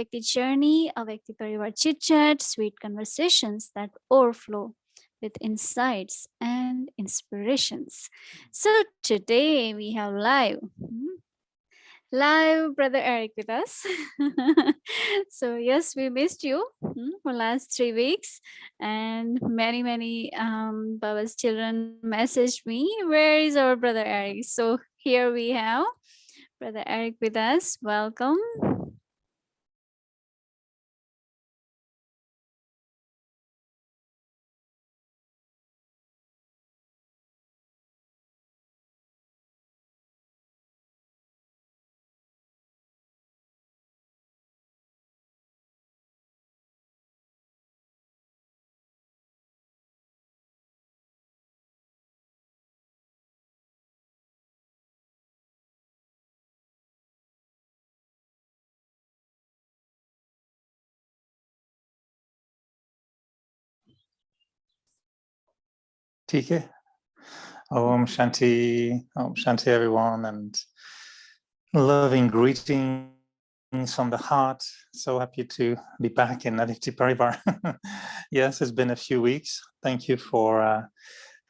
Vyakti journey, a Vyakti Parivar chit chat, sweet conversations that overflow with insights and inspirations. So today we have live brother Eric with us. So yes, we missed you for last 3 weeks, and many Baba's children messaged me, where is our brother Eric? So here we have brother Eric with us. Welcome. TK. Om Shanti everyone, and loving greetings from the heart. So happy to be back in Aditi Parivar. Yes, it's been a few weeks. Thank you for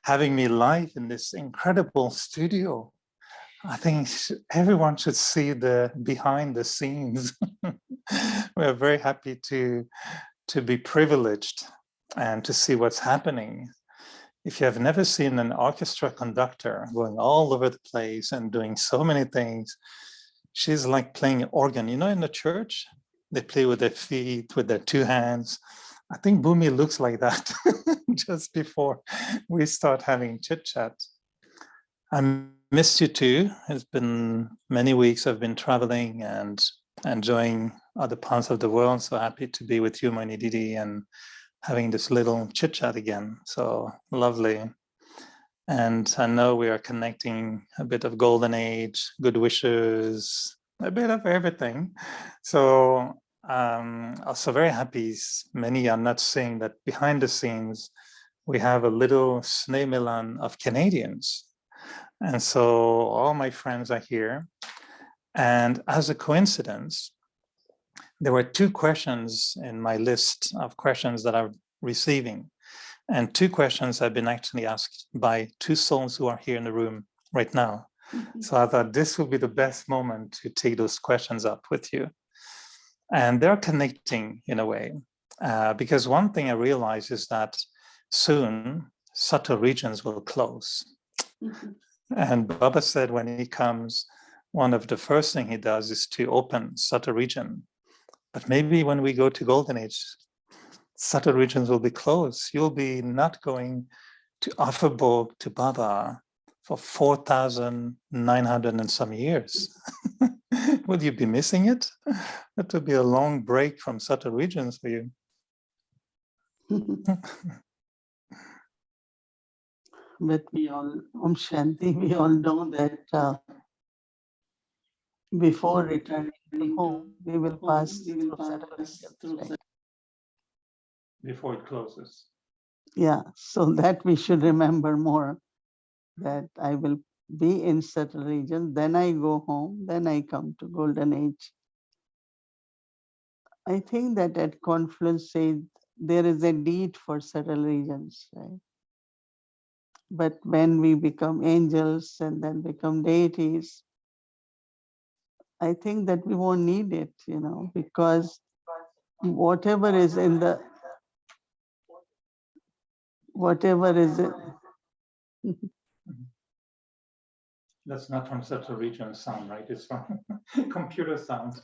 having me live in this incredible studio. I think everyone should see the behind the scenes. We're very happy to be privileged and to see what's happening. If you have never seen an orchestra conductor going all over the place and doing so many things, she's like playing an organ. You know, in the church, they play with their feet, with their two hands. I think Bhumi looks like that just before we start having chit chat. I missed you too. It's been many weeks I've been traveling and enjoying other parts of the world. So happy to be with you, Mohini Didi, and having this little chit chat again. So lovely. And I know we are connecting a bit of golden age, good wishes, a bit of everything. So also very happy. Many are not seeing that behind the scenes, we have a little Sneh Milan of Canadians. And so all my friends are here. And as a coincidence, there were 2 questions in my list of questions that I'm receiving. And 2 questions have been actually asked by 2 souls who are here in the room right now. So I thought this would be the best moment to take those questions up with you. And they're connecting in a way, because one thing I realize is that soon subtle regions will close. And Baba said when he comes, one of the first thing he does is to open subtle region. But maybe when we go to Golden Age, subtle regions will be closed. You'll be not going to Afterborg to Baba for 4,900 and some years. Would you be missing it? That would be a long break from subtle regions for you. But we all, Om Shanti, we all know that before returning to home, we will pass through subtle regions, right? Before it closes. Yeah, so that we should remember more, that I will be in subtle regions, then I go home, then I come to Golden Age. I think that at Confluence Stage, there is a need for subtle regions, right? But when we become angels and then become deities, I think that we won't need it, you know, because whatever is in the, whatever is it. That's not from subtle region sound, right? It's from computer sound.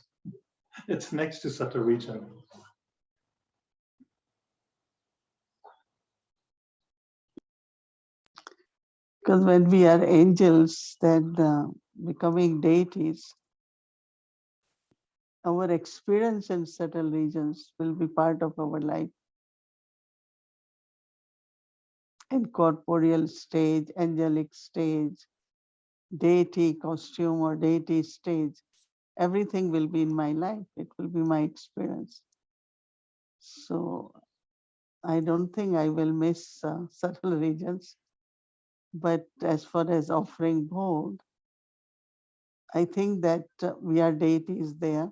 It's next to subtle region. Because when we are angels, then becoming deities, our experience in subtle regions will be part of our life. In corporeal stage, angelic stage, deity costume or deity stage, everything will be in my life. It will be my experience. So I don't think I will miss subtle regions. But as far as offering bhog, I think that we are deities there.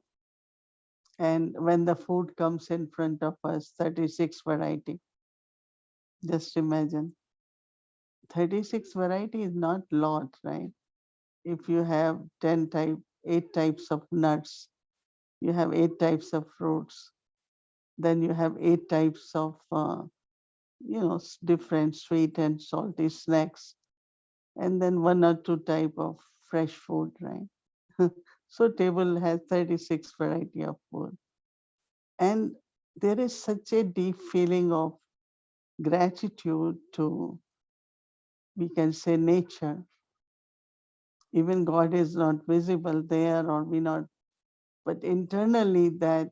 And when the food comes in front of us, 36 variety, just imagine. 36 variety is not lot, right? If you have 8 types of nuts, you have 8 types of fruits, then you have 8 types of, different sweet and salty snacks, and then 1 or 2 type of fresh food, right? So table has 36 variety of food. And there is such a deep feeling of gratitude to, we can say, nature. Even God is not visible there, or we not, but internally that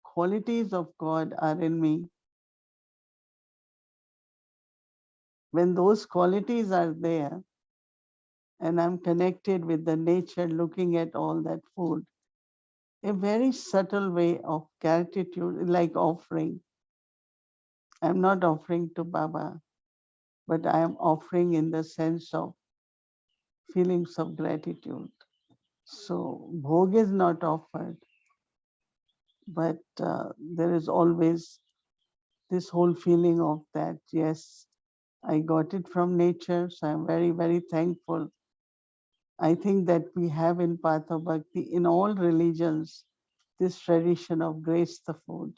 qualities of God are in me. When those qualities are there and I'm connected with the nature, looking at all that food, a very subtle way of gratitude, like offering. I'm not offering to Baba, but I am offering in the sense of feelings of gratitude. So bhog is not offered, but there is always this whole feeling of that, yes, I got it from nature, so I'm very, very thankful. I think that we have in Patha Bhakti, in all religions, this tradition of grace the food.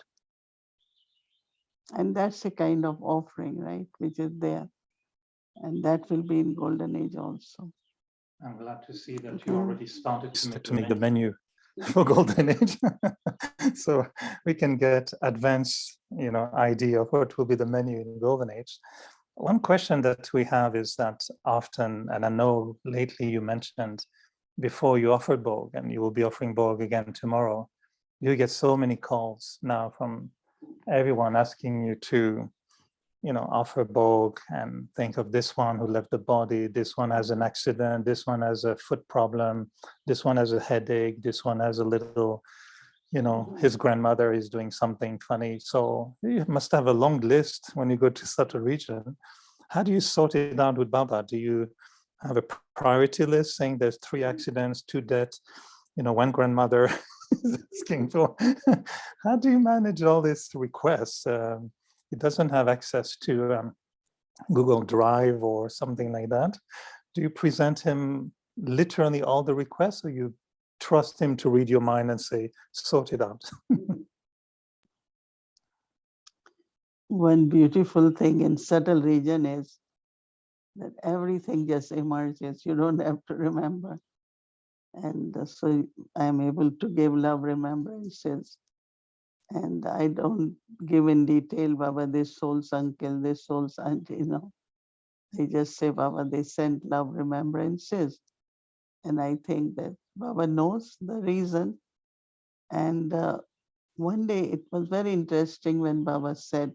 And that's a kind of offering, right, which is there. And that will be in Golden Age also. I'm glad to see that you Okay. already started to make the menu for Golden Age. So we can get advanced, idea of what will be the menu in Golden Age. One question that we have is that often, and I know lately you mentioned before you offered Borg, and you will be offering Borg again tomorrow, you get so many calls now from everyone asking you to offer Borg and think of this one who left the body, this one has an accident, this one has a foot problem, this one has a headache, this one has a little, his grandmother is doing something funny. So you must have a long list when you go to such a region. How do you sort it out with Baba? Do you have a priority list saying there's 3 accidents, 2 deaths, 1 grandmother is asking for? How do you manage all these requests? He doesn't have access to Google Drive or something like that. Do you present him literally all the requests, or you trust him to read your mind and say, sort it out? One beautiful thing in subtle region is that everything just emerges. You don't have to remember. And so I am able to give love remembrances. And I don't give in detail, Baba, this soul's uncle, this soul's auntie, I just say, Baba, they sent love remembrances. And I think that Baba knows the reason. And one day it was very interesting when Baba said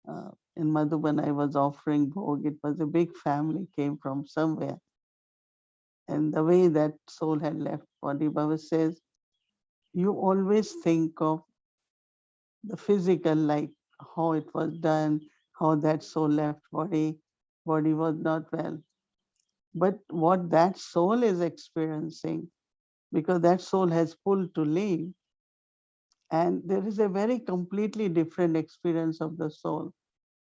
in Madhuban, I was offering bhog. It was a big family, came from somewhere. And the way that soul had left body, Baba says, you always think of the physical, like how it was done, how that soul left body, body was not well. But what that soul is experiencing, because that soul has pulled to leave, and there is a very completely different experience of the soul.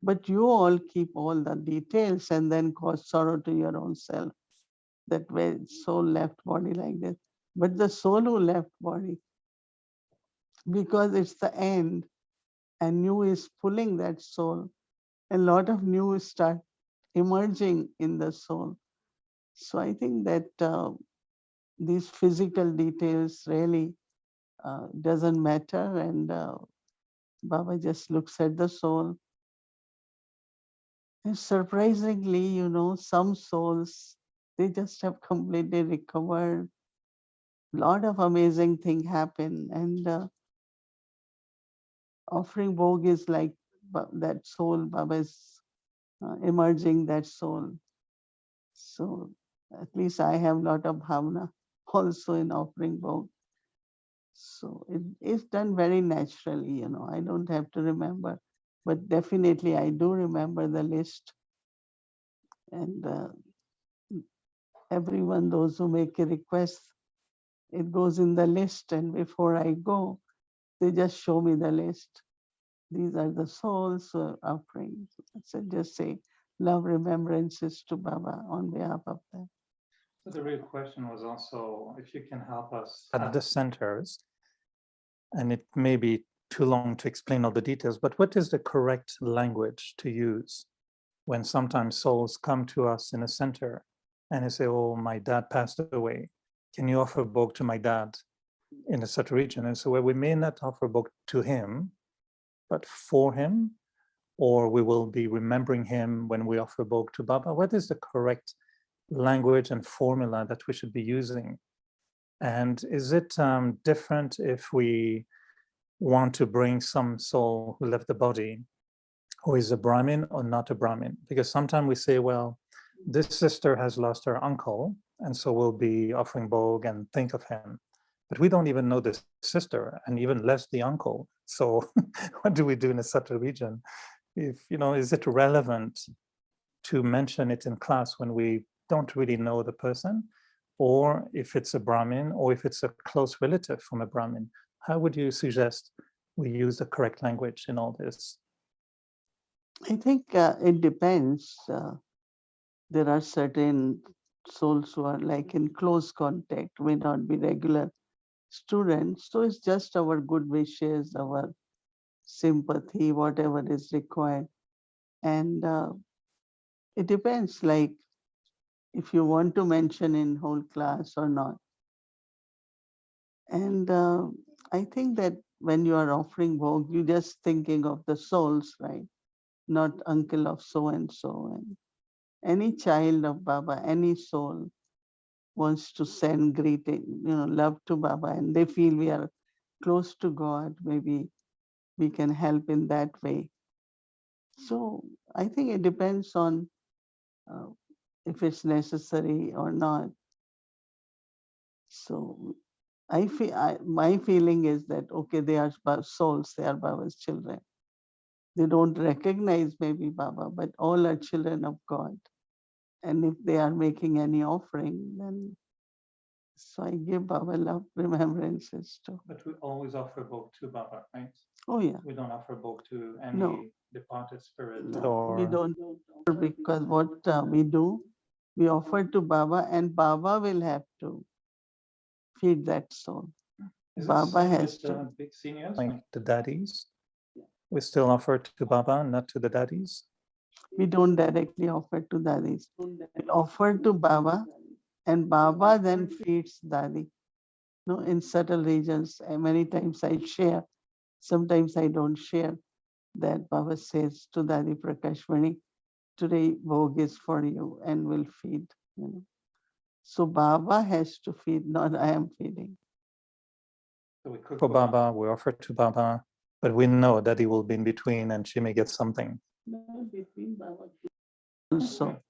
But you all keep all the details and then cause sorrow to your own self. That way soul left body like this. But the soul who left body, because it's the end, and new is pulling that soul, a lot of new start emerging in the soul. So I think that these physical details really doesn't matter, and Baba just looks at the soul. And surprisingly, some souls, they just have completely recovered. Lot of amazing thing happen, and offering Bhog is like that soul, Baba is emerging that soul. So at least I have lot of bhavana also in offering Bhog. So it is done very naturally, I don't have to remember, but definitely I do remember the list. And everyone, those who make a request, It goes in the list, and before I go, they just show me the list. These are the souls offerings. So just say love remembrances to Baba on behalf of them. So the real question was also if you can help us at the centers, and it may be too long to explain all the details, but what is the correct language to use when sometimes souls come to us in a center and they say, oh, my dad passed away. Can you offer Bog to my dad in a certain region? And so where we may not offer Bog to him, but for him, or we will be remembering him when we offer Bog to Baba. What is the correct language and formula that we should be using? And is it different if we want to bring some soul who left the body, who is a Brahmin or not a Brahmin? Because sometimes we say, well, this sister has lost her uncle, and so we'll be offering Bog and think of him. But we don't even know the sister and even less the uncle. So what do we do in such a region? If, is it relevant to mention it in class when we don't really know the person, or if it's a Brahmin, or if it's a close relative from a Brahmin? How would you suggest we use the correct language in all this? I think it depends. There are certain souls who are like in close contact, may not be regular students. So it's just our good wishes, our sympathy, whatever is required. And it depends, like if you want to mention in whole class or not. And I think that when you are offering Bhog, you're just thinking of the souls, right? Not uncle of so and so. And any child of Baba, any soul wants to send greeting, love to Baba, and they feel we are close to God, maybe we can help in that way. So I think it depends on uh, if it's necessary or not. So my feeling is that, okay, they are souls, they are Baba's children. They don't recognize maybe Baba, but all are children of God. And if they are making any offering, then so I give Baba love remembrances too. But we always offer Bog to Baba, right? Oh yeah. We don't offer Bog to No. any departed spirit. No, we Or don't offer, because what we do, we offer to Baba, and Baba will have to feed that soul. is it Baba same has with the to. big seniors, like the daddies? We still offer to Baba, not to the daddies. We don't directly offer to dadis. We offer to Baba, and Baba then feeds Dadi. No, in subtle regions, many times I share, sometimes I don't share, that Baba says to Dadi Prakashmani, today Bhog is for you and will feed. So Baba has to feed, not I am feeding. So we cook for Baba, we offer to Baba, but we know that he will be in between and she may get something. Not between Baba. Also,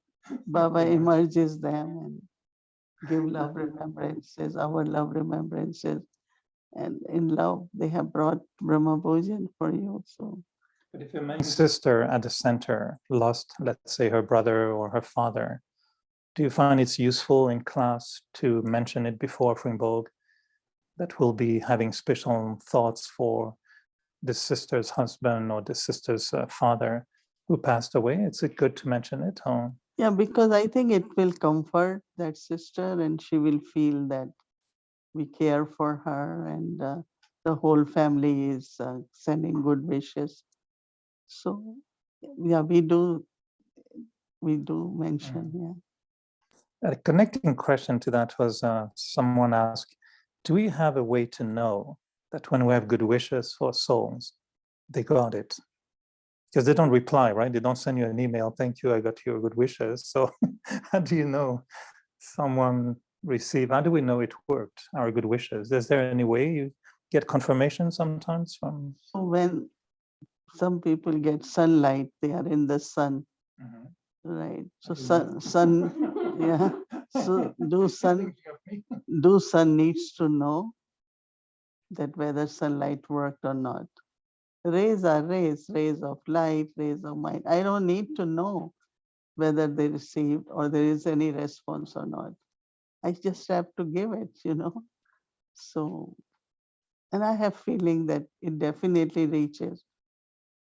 Baba emerges them and give love remembrances, our love remembrances. And in love, they have brought Brahma Bhojan for you. So, but if your main sister at the center lost, let's say, her brother or her father, do you find it's useful in class to mention it before offering Bog, that we'll be having special thoughts for the sister's husband or the sister's father who passed away? Is it good to mention it? Or? yeah, because I think it will comfort that sister, and she will feel that we care for her, and the whole family is sending good wishes. So, yeah, we do mention, yeah. A connecting question to that was someone asked, do we have a way to know that when we have good wishes for souls, they got it? Because they don't reply, right? They don't send you an email, thank you, I got your good wishes. So how do you know someone received, how do we know it worked, our good wishes? Is there any way you get confirmation sometimes from? So when some people get sunlight, they are in the sun, right? So sun, yeah. So do sun needs to know that whether sunlight worked or not. Rays are rays of light, rays of mind. I don't need to know whether they received or there is any response or not. I just have to give it. So, and I have feeling that it definitely reaches.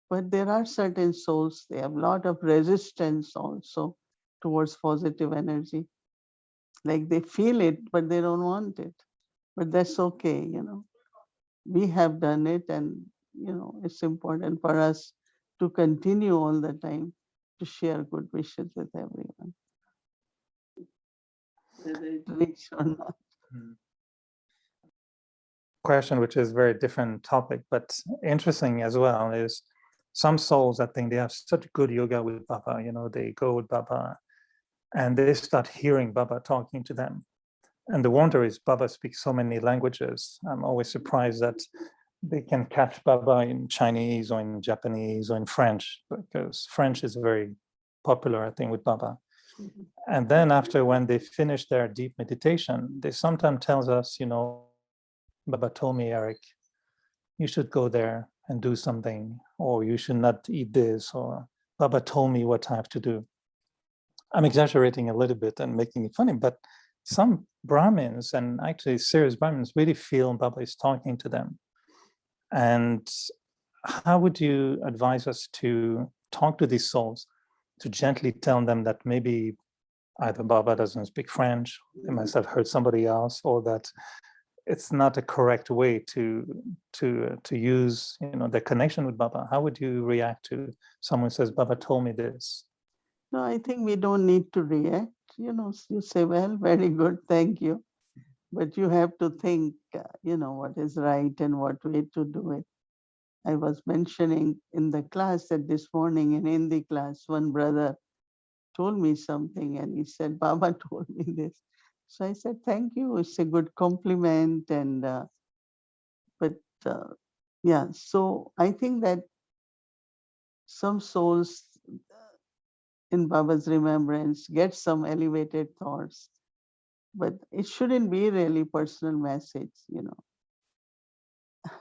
But there are certain souls, they have a lot of resistance also towards positive energy. Like they feel it, but they don't want it. But that's okay, We have done it, and it's important for us to continue all the time to share good wishes with everyone, whether it reach or not. Question, which is very different topic, but interesting as well, is some souls, I think they have such good yoga with Baba, they go with Baba and they start hearing Baba talking to them. And the wonder is Baba speaks so many languages. I'm always surprised that they can catch Baba in Chinese or in Japanese or in French, because French is very popular, I think, with Baba. And then after, when they finish their deep meditation, they sometimes tells us, Baba told me, Eric, you should go there and do something, or you should not eat this, or Baba told me what I have to do. I'm exaggerating a little bit and making it funny, but some Brahmins, and actually serious Brahmins, really feel Baba is talking to them. And how would you advise us to talk to these souls, to gently tell them that maybe either Baba doesn't speak French, they must have heard somebody else, or that it's not a correct way to use the connection with Baba? How would you react to someone who says, Baba told me this? No, I think we don't need to react. You say, well, very good, thank you. But you have to think, what is right and what way to do it. I was mentioning in the class that this morning in Hindi class, one brother told me something and he said, Baba told me this. So I said, thank you. It's a good compliment. And, but yeah, so I think that some souls in Baba's remembrance get some elevated thoughts, but it shouldn't be really personal message.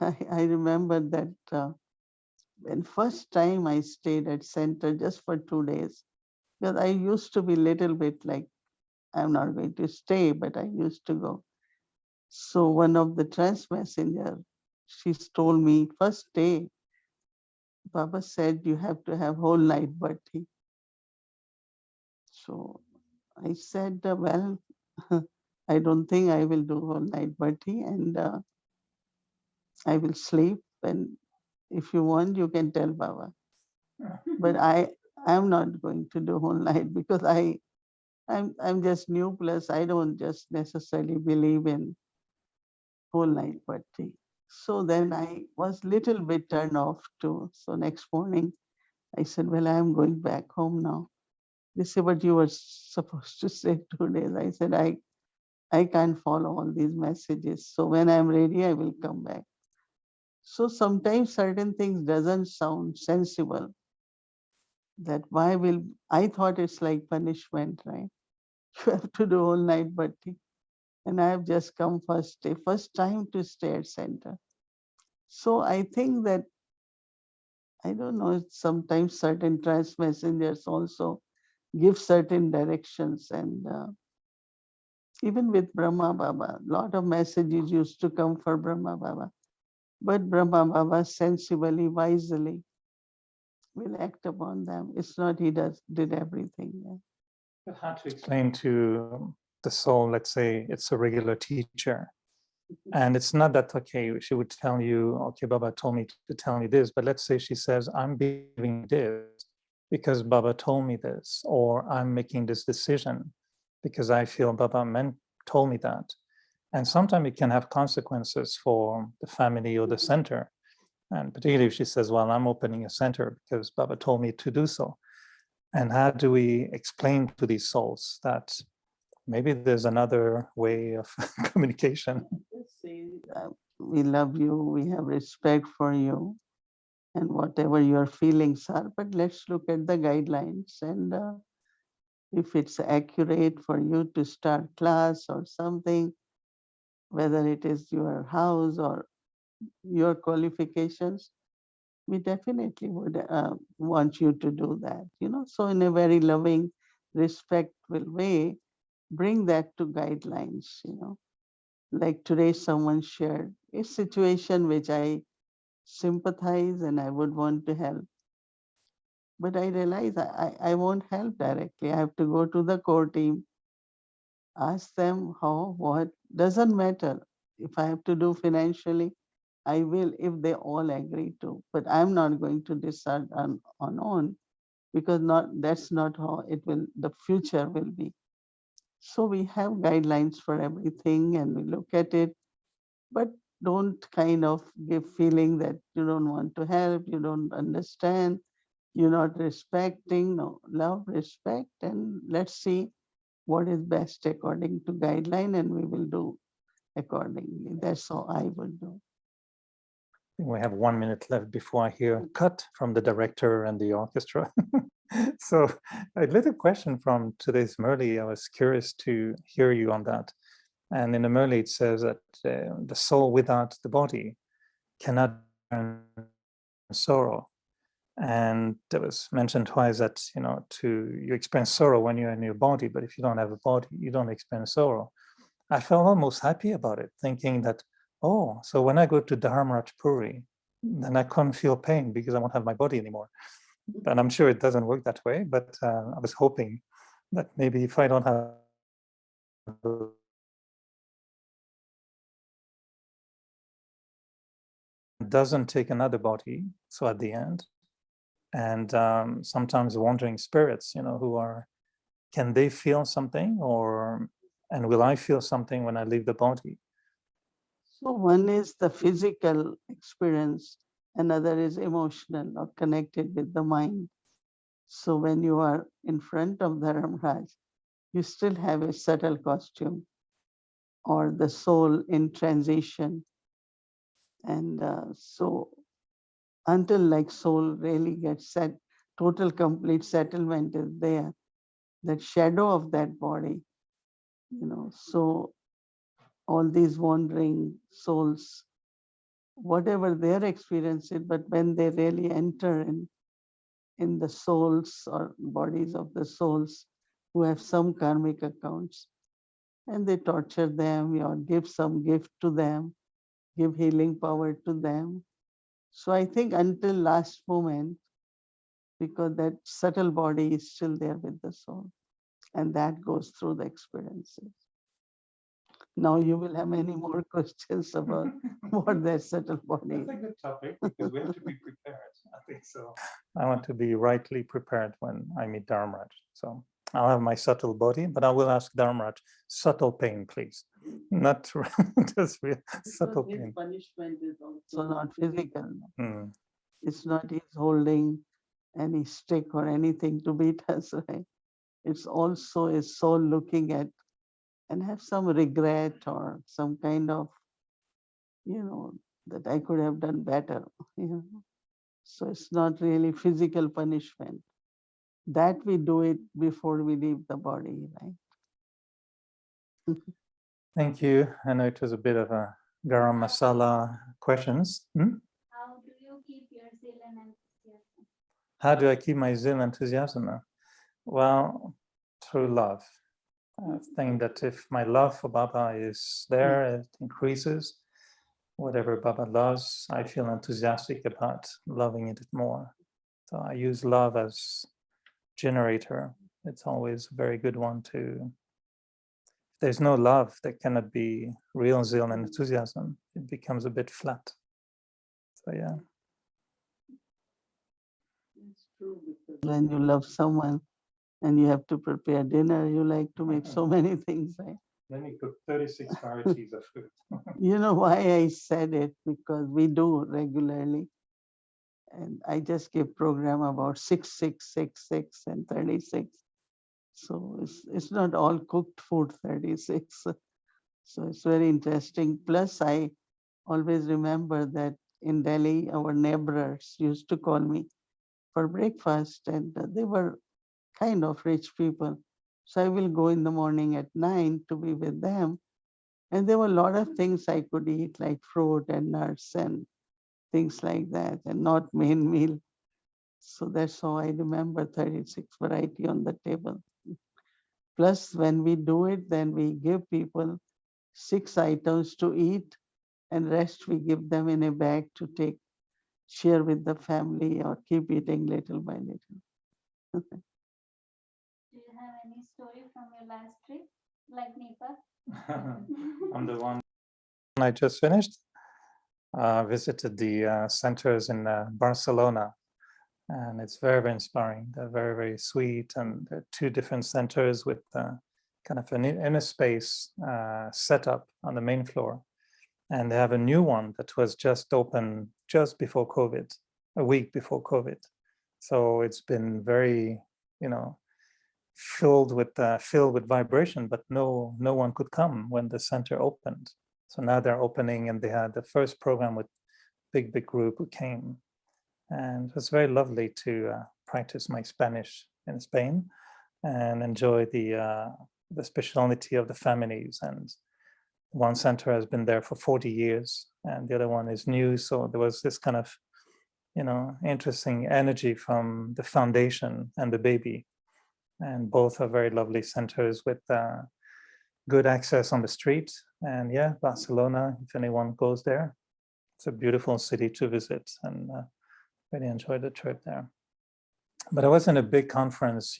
I remember that when first time I stayed at center just for 2 days, because I used to be little bit like, I'm not going to stay, but I used to go. So one of the trans messenger, she's told me, first day, Baba said you have to have whole night bhatti. So I said, well, I don't think I will do whole night bhatti, and I will sleep. And if you want, you can tell Baba. But I'm not going to do whole night because I'm just new, plus I don't just necessarily believe in whole night bhatti. So then I was little bit turned off too. So next morning I said, well, I'm going back home now. They said, but you were supposed to stay 2 days. I said, I can't follow all these messages. So when I'm ready, I will come back. So sometimes certain things doesn't sound sensible. That why will I thought it's like punishment, right? You have to do all night bhatti. And I have just come first time to stay at center. So I think that I don't know, sometimes certain trans messengers also give certain directions, and even with Brahma Baba, a lot of messages used to come for Brahma Baba. But Brahma Baba sensibly, wisely will act upon them. It's not he did everything. Yeah. But how to explain to the soul, let's say it's a regular teacher, and it's not that, okay, she would tell you, okay, Baba told me to tell me this, but let's say she says, I'm behaving this because Baba told me this, or I'm making this decision because I feel Baba told me that. And sometimes it can have consequences for the family or the center. And particularly if she says, well, I'm opening a center because Baba told me to do so. And how do we explain to these souls that maybe there's another way of communication? Just say, we love you, we have respect for you, and whatever your feelings are, but let's look at the guidelines, and if it's accurate for you to start class or something, whether it is your house or your qualifications, we definitely would want you to do that. So in a very loving, respectful way, bring that to guidelines. Like today, someone shared a situation which I sympathize and I would want to help. But I realize I won't help directly. I have to go to the core team, ask them how, what, doesn't matter. If I have to do financially, I will if they all agree to. But I'm not going to decide on own because not that's not how it will the future will be. So we have guidelines for everything and we look at it, but don't kind of give feeling that you don't want to help, you don't understand, you're not respecting. No, love, respect, and let's see what is best according to guideline, and we will do accordingly. That's how I would do. We have 1 minute left before I hear cut from the director and the orchestra. So a little question from today's Murli. I was curious to hear you on that. And in the Murli, it says that the soul without the body cannot experience sorrow. And it was mentioned twice that, you experience sorrow when you're in your body, but if you don't have a body, you don't experience sorrow. I felt almost happy about it, thinking that, oh, so when I go to Dharmaraj Puri, then I can't feel pain because I won't have my body anymore. But I'm sure it doesn't work that way. But I was hoping that maybe if I don't have doesn't take another body, so at the end, and sometimes wandering spirits, who are, can they feel something, and will I feel something when I leave the body? So one is the physical experience, another is emotional or connected with the mind. So when you are in front of the Ramraj, you still have a subtle costume or the soul in transition. And so until like soul really gets set, total complete settlement is there, that shadow of that body, so all these wandering souls, whatever their experience is, but when they really enter in the souls or bodies of the souls who have some karmic accounts, and they torture them or give some gift to them, give healing power to them. So I think until last moment, because that subtle body is still there with the soul, and that goes through the experiences. Now you will have many more questions about what that subtle body is. That's a good topic because we have to be prepared. I think so. I want to be rightly prepared when I meet Dharmaraj. So I'll have my subtle body, but I will ask Dharmaraj, subtle pain, please. Not just real subtle pain. Punishment is also not physical. Hmm. It's not he's holding any stick or anything to beat us, right? It's also a soul looking at and have some regret or some kind of, that I could have done better. So it's not really physical punishment. That we do it before we leave the body, right? Thank you. I know it was a bit of a garam masala questions. How do you keep your zeal and enthusiasm? How do I keep my zeal and enthusiasm? Well, through love. I think that if my love for Baba is there, it increases. Whatever Baba loves, I feel enthusiastic about loving it more. So I use love as generator. It's always a very good one to. If there's no love, there cannot be real zeal and enthusiasm. It becomes a bit flat. So yeah. It's true, because when you love someone and you have to prepare dinner, you like to make so many things, right? Let me cook 36 varieties of food. You know why I said it? Because we do regularly. And I just gave program about 6666 and 36. So it's not all cooked food, 36. So it's very interesting. Plus, I always remember that in Delhi, our neighbors used to call me for breakfast, and they were kind of rich people. So I will go in the morning at 9 to be with them. And there were a lot of things I could eat, like fruit and nuts and things like that, and not main meal. So that's how I remember 36 variety on the table. Plus, when we do it, then we give people 6 items to eat, and rest we give them in a bag to share with the family or keep eating little by little. Do you have any story from your last trip, like Nepal? I'm the one I just finished. Visited the centers in Barcelona, and it's very, very inspiring. They're very, very sweet, and they're two different centers with kind of an inner space set up on the main floor. And they have a new one that was just open just before COVID, a week before COVID. So it's been very, filled with vibration, but no one could come when the center opened. So now they're opening, and they had the first program with big group who came, and it was very lovely to practice my Spanish in Spain and enjoy the speciality of the families. And one center has been there for 40 years, and the other one is new. So there was this kind of, interesting energy from the foundation and the baby. And both are very lovely centers with good access on the street. And yeah, Barcelona, if anyone goes there, it's a beautiful city to visit, and really enjoyed the trip there. But I was in a big conference,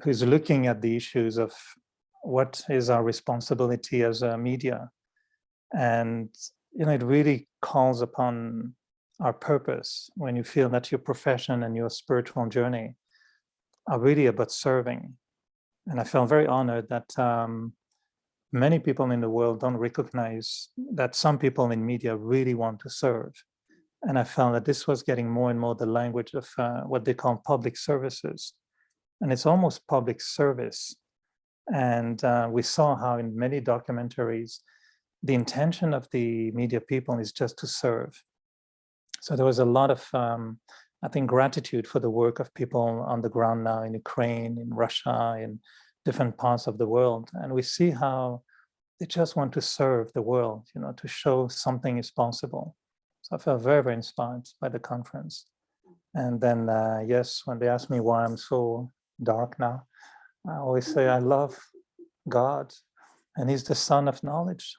who's looking at the issues of what is our responsibility as a media. And, it really calls upon our purpose when you feel that your profession and your spiritual journey are really about serving. And I felt very honored that many people in the world don't recognize that some people in media really want to serve. And I found that this was getting more and more the language of what they call public services. And it's almost public service. And we saw how in many documentaries, the intention of the media people is just to serve. So there was a lot of, I think, gratitude for the work of people on the ground now in Ukraine, in Russia, in different parts of the world. And we see how they just want to serve the world, to show something is possible. So I felt very, very inspired by the conference. And then, yes, when they ask me why I'm so dark now, I always say I love God, and He's the Son of Knowledge.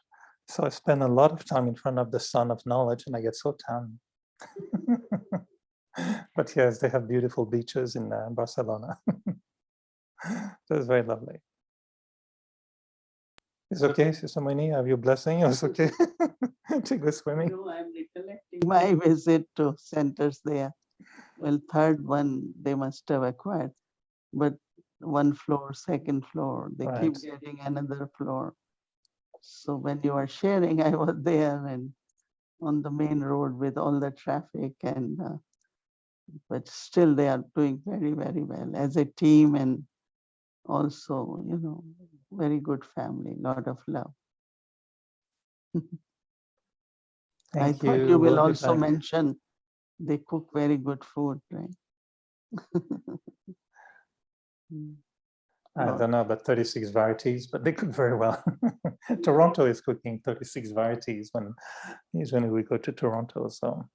So I spend a lot of time in front of the Son of Knowledge, and I get so tan. But yes, they have beautiful beaches in Barcelona. So it's very lovely. It's okay, Sister Mohini, have your blessing? It's okay to go swimming? No, I'm recollecting my visit to centers there. Well, third one they must have acquired, but one floor, second floor, they keep Right. getting another floor. So when you are sharing, I was there and on the main road with all the traffic, and but still they are doing very, very well as a team, and also, very good family, lot of love. I Thank thought you. you will We'll be also back. mention they cook very good food, right? I Lot. don't know about 36 varieties, but they cook very well. Toronto is cooking 36 varieties when usually we go to Toronto. So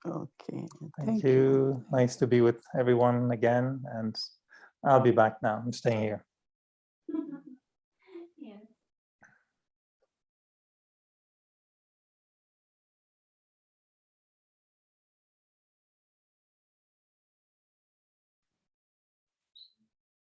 Okay, thank you. Nice to be with everyone again. And I'll be back now. I'm staying here.